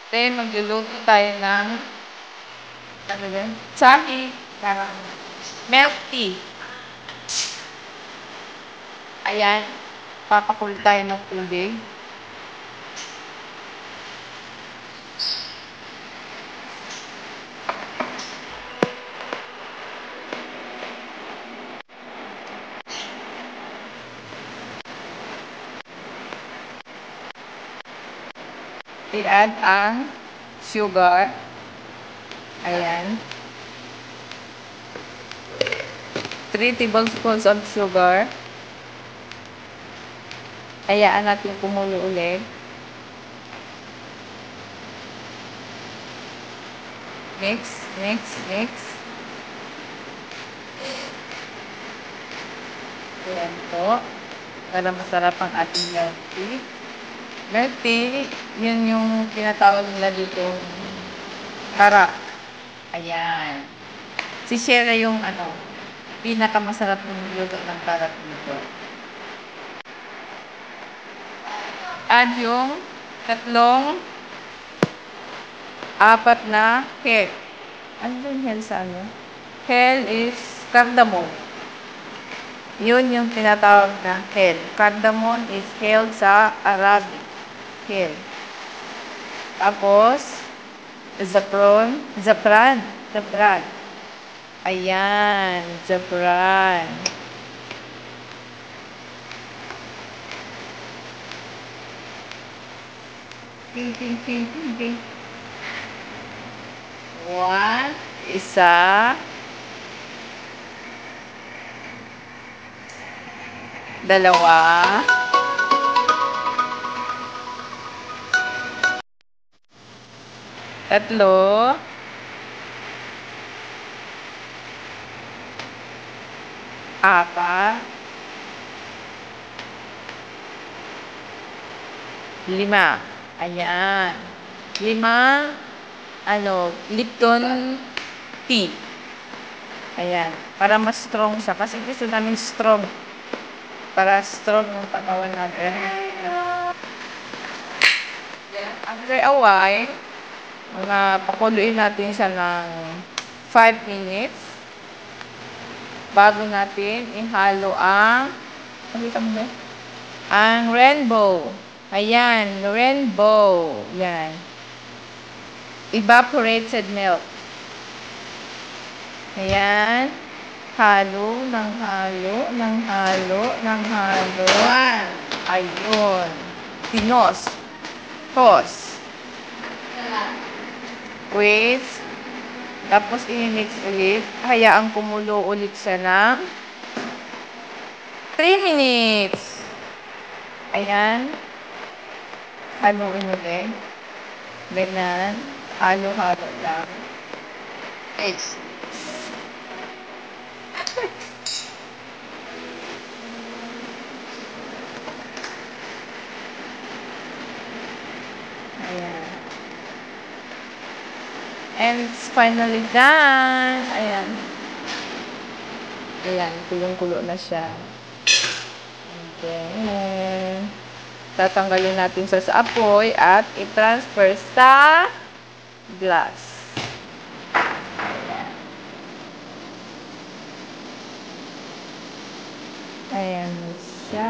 Then, magluluto tayo ng, ano yun? Sami. Parang milk tea. Ayan. Papakulo tayo ng tubig. I-add ang sugar. Ayan. 3 tablespoons of sugar. Hayaan natin kumulo ulit. Mix, mix, mix. Ayan po. Para masarap ang ating milk tea. Milk tea, yun yung tinatawag nila dito. Kara. Ayan. Si Shera yung pinakamasarap ng luto ng karat dito. Add yung apat na hell. Ano yung hell sa ano? Hell is cardamom. Yun yung tinatawag na hell. Cardamom is hell sa Arabic. Hell. Tapos, Zapran. Ayan, Zapran. Ting. One, isa, dalawa, tatlo, apat, lima. Ayan. Lima, Lipton tea. Ayan. Para mas strong siya. Kasi gusto namin strong. Para strong yung katawan natin. After a while, pakuluin natin siya ng 5 minutes. Bago natin ihalo ang rainbow. Ayan, rainbow. Yan. Evaporated milk. Ayan. Halo. Ayun. Toss. Wait. Tapos i-mix ulit. Hayaang kumulo ulit siya ng 3 minutes. Ayan. Haluin ulit. Ganyan. Halo-halo lang. Mix. Ayan. And it's finally done. Ayan. Ayan, kulong-kulo na siya. And then, tatanggalin natin sa apoy at i-transfer sa glass. Ayan. Ayan siya.